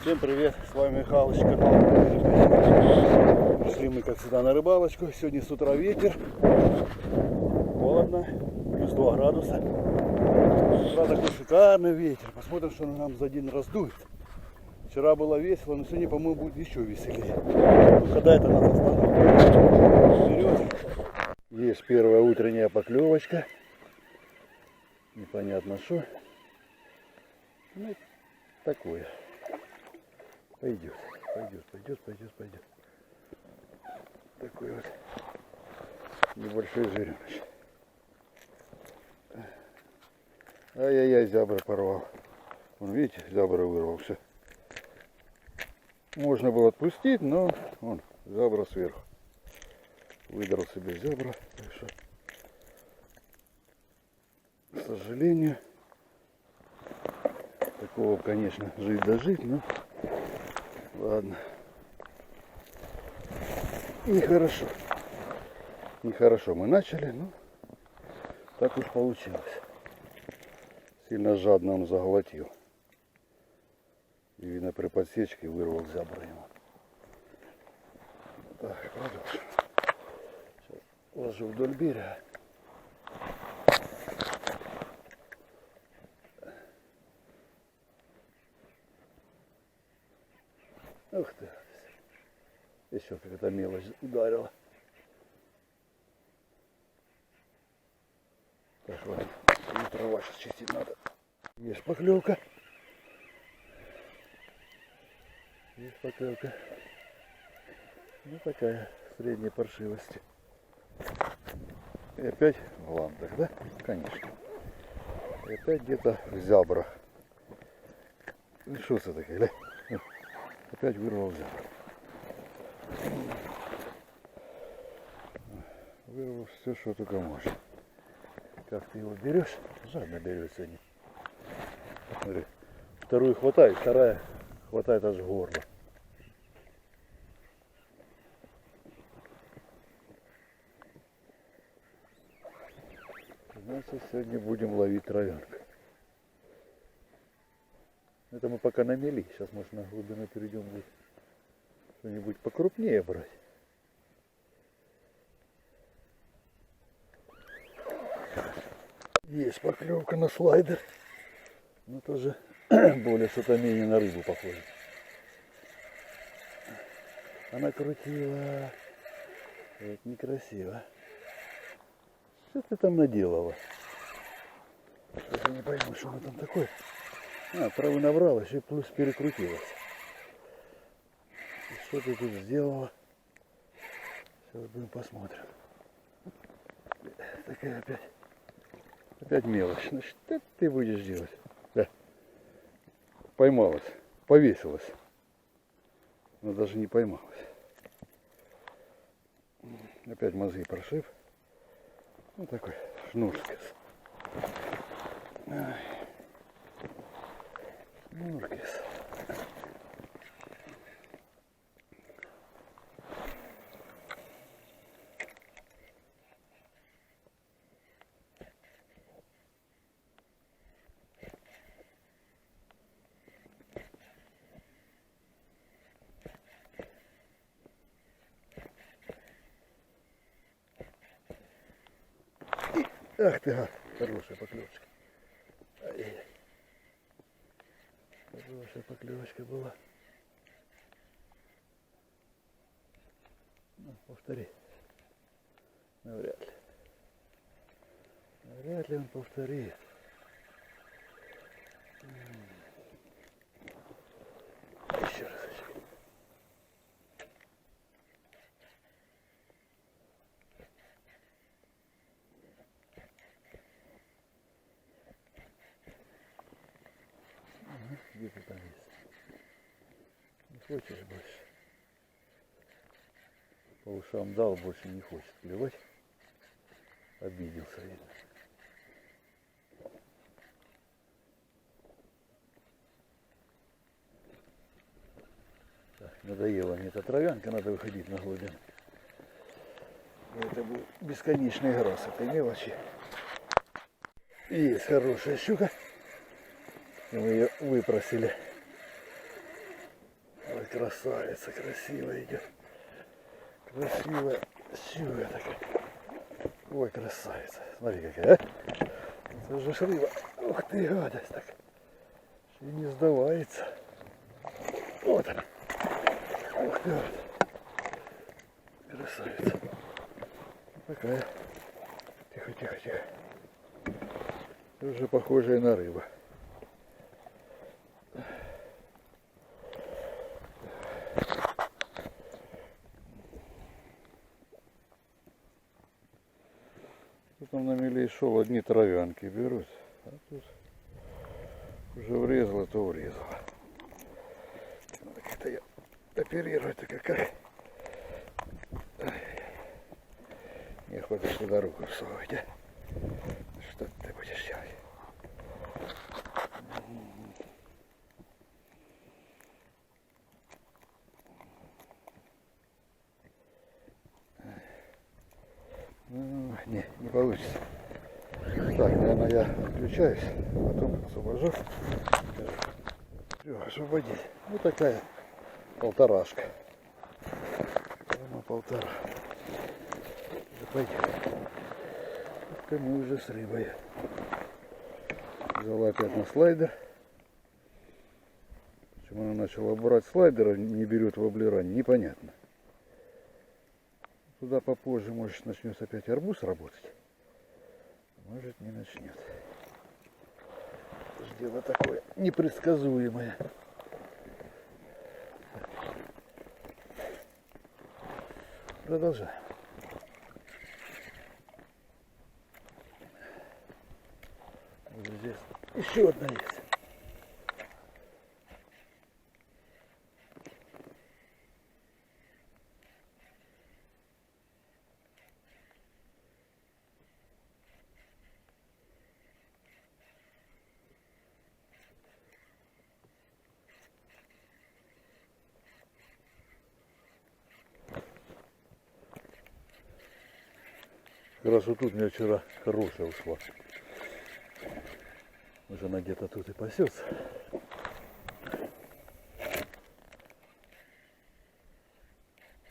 Всем привет, с вами Михалыч, канал. Пришли мы, как всегда, на рыбалочку. Сегодня с утра ветер, холодно, плюс 2 градуса. С утра такой шикарный ветер. Посмотрим, что нам за день раздует. Вчера было весело, но сегодня, по-моему, будет еще веселее. Когда это нас остановит? Вперед. Есть первая утренняя поклевочка. Непонятно что. Ну, такое. Пойдет. Такой вот небольшой жиреныч. Ай-яй-яй, зябра порвал. Вон, видите, зябра вырвался. Можно было отпустить, но вон, зябра сверху. Выдрал себе зябра. Так что, к сожалению, такого, конечно, жить да жить, но ладно. Нехорошо. Нехорошо мы начали, но так уж получилось. Сильно жадно он заглотил. И, видно, при подсечке вырвал зябра ему. Так, продолжим. Сейчас ложу вдоль берега. Ух ты. Еще какая-то мелочь ударила. Так, ладно. Трава сейчас чистить надо. Есть поклевка. Есть поклевка. Ну такая средней паршивости. И опять в ландах, да? Конечно. И опять где-то в зябрах. Ну что это такое, да? Опять вырвал зябр. Вырвал все, что только можно. Как ты его берешь? Жадно берется они. Смотри, вторую хватает, вторая хватает аж горло. Значит, сегодня будем ловить травянку. Это мы пока намели. Сейчас, может, на глубину перейдем, будет что-нибудь покрупнее брать. Есть поклевка на слайдер. Но тоже более что-то менее на рыбу похоже. Она крутила. Это некрасиво. Что ты там наделала? Я не пойму, что она там такое. Травы набрала, еще плюс перекрутилась. И что ты тут сделала? Сейчас будем посмотрим. Такая опять мелочь. Ну что ты будешь делать? Да. Поймалась, повесилась. Но даже не поймалась. Опять мозги прошиб. Вот такой шнурскис. Шнуркис. Ах ты, хорошая поклевочка. Ай-яй-яй. Хорошая поклевочка была. Ну, повтори. Навряд ли. Навряд ли он повторит. Еще разочек. Где ты там есть? Не хочешь больше? По ушам дал, больше не хочет клевать. Обиделся, видно. Так, надоела мне эта травянка, надо выходить на глубину. Это будет бесконечная игра с этой мелочи. Есть хорошая щука. И мы ее выпросили. красавица, красивая идет. Красивая, сильная такая. Ой, красавица. Смотри какая, а? Это же рыба. Ух ты, гадость так. И не сдавается. Вот она. Ух ты, вот. Красавица. Такая. Тихо, тихо, тихо. Уже похожая на рыбу. Тут там на мели шел, одни травянки берут, а тут уже врезало, то врезало. Надо как-то я оперировать-то какая. Не хочешь сюда руку всовывать, а? Что ты будешь делать? Не получится. Так, наверное, я включаюсь, потом освобожу. Все, освободить. Вот такая полторашка. Прямо полтора. Пойдем. Это мы уже с рыбой. Взяла опять на слайдер. Почему она начала брать слайдер, а не берет воблера, непонятно. Туда попозже, может, начнет опять арбуз работать. Может, не начнет. Это же дело такое непредсказуемое. Продолжаем. Вот здесь еще одна есть. Как раз вот тут у меня вчера хорошая ушла. Может, она где-то тут и пасется.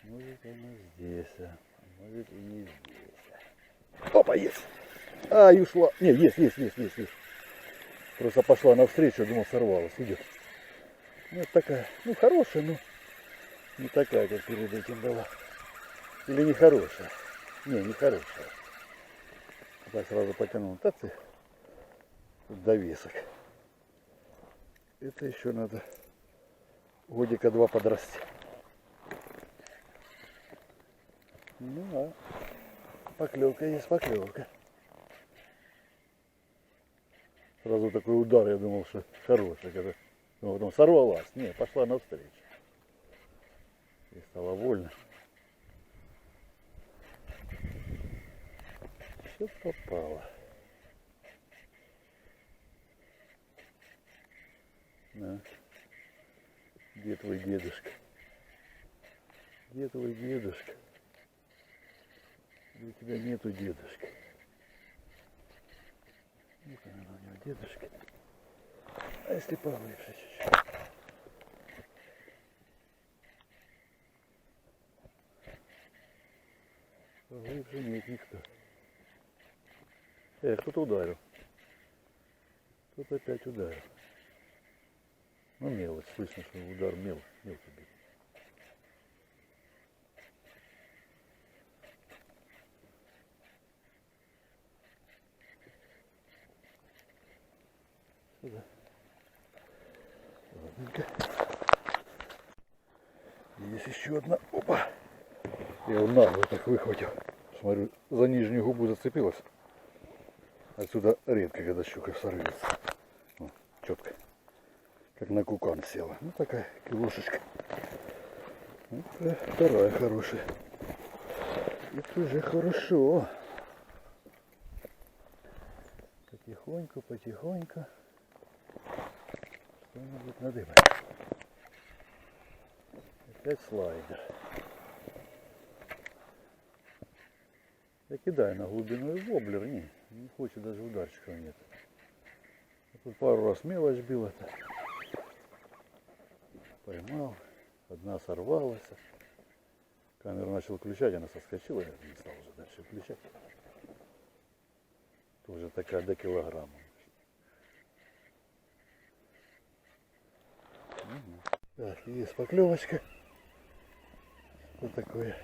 Может, она здесь, а может и не здесь. Опа, есть! А, и ушла. Не, есть. Просто пошла навстречу, думал, сорвалась. Идет. Ну, вот такая, ну, хорошая, но не такая, как перед этим была. Или не хорошая. Не хорошая. Так сразу потянул. Так ты довесок. Это еще надо годика 2 подрасти. Ну а поклевка есть поклевка. Сразу такой удар, я думал, что хороший. Когда... Ну, потом сорвалась. Не, пошла навстречу. И стало больно. Все попало. На. Где твой дедушка? Где твой дедушка? У тебя нету дедушки. Вот она у него, дедушка. А если поглубже чуть-чуть? Поглубже нет никто. Кто-то ударил. Кто-то опять ударил. Ну, мелочь, слышно, что удар мелкий бил. Сюда. Ладненько. Есть еще одна. Опа! Я его нагло так выхватил. Смотрю, за нижнюю губу зацепилась. Отсюда редко, когда щука сорвется. Вот, четко. Как на кукан села. Ну, такая килошечка. Вот, вторая хорошая. Это уже хорошо. Потихоньку. Что-нибудь надыбать. Опять слайдер. Я кидаю на глубину и воблер. Не хочет, даже ударчиков нет. Тут пару раз мелочь била-то. Поймал. Одна сорвалась. Камеру начал включать, она соскочила, я не стал уже дальше включать. Тоже такая до килограмма. Так, есть поклевочка. Что такое?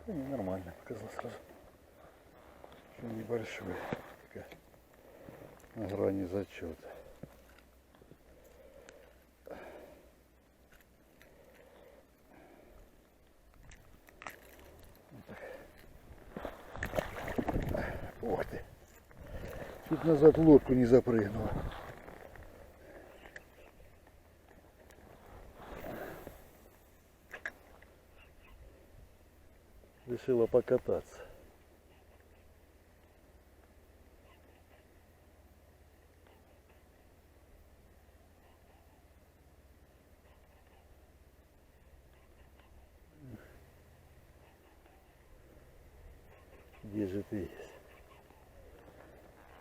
Ну, нормально, показал сразу. Еще небольшой. Такая, на грани зачета. Ох ты. Чуть назад в лодку не запрыгнула. Решила покататься. Где же ты есть?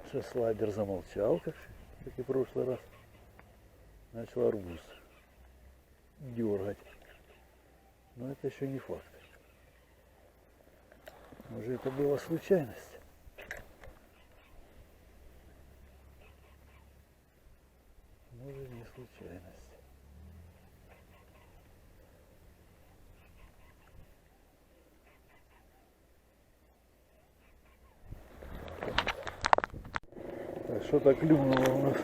Сейчас слайдер замолчал, как и в прошлый раз. Начал арбуз дергать. Но это еще не факт. Может, это была случайность? Может, не случайность. Так, что-то клюнуло у нас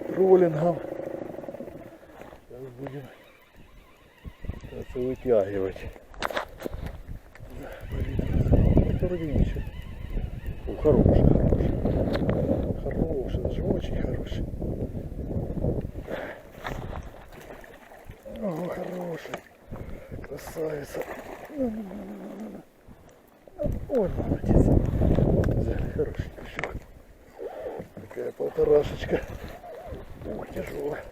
троллингом. Сейчас будем пытаться вытягивать. Вроде ничего. О, хороший. Хороший, даже очень хороший. О, хороший. Красавица. Ой, молодец. Взяли хороший кусок. Такая полторашечка. Ух, тяжелая.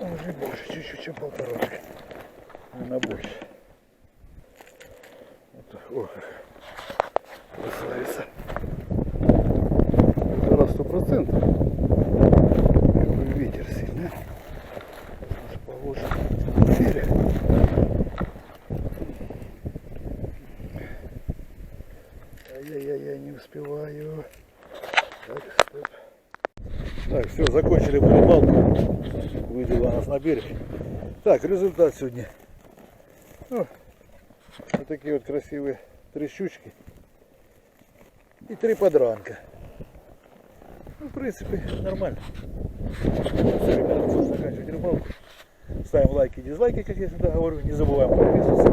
Уже больше чуть-чуть, чем полторашка. Наверное, больше. Ох, красавица. Жара 100%. Какой ветер сильный. Сейчас положим на берег. Ай-яй-яй, не успеваю. Так, стоп. Так, все, закончили рыбалку. Вывела нас на берег. Так, результат сегодня. Вот такие вот красивые 3 щучки и 3 подранка. Ну, в принципе, нормально. Все, ребята, заканчивать рыбалку. Ставим лайки и дизлайки, как я всегда говорю. Не забываем подписываться.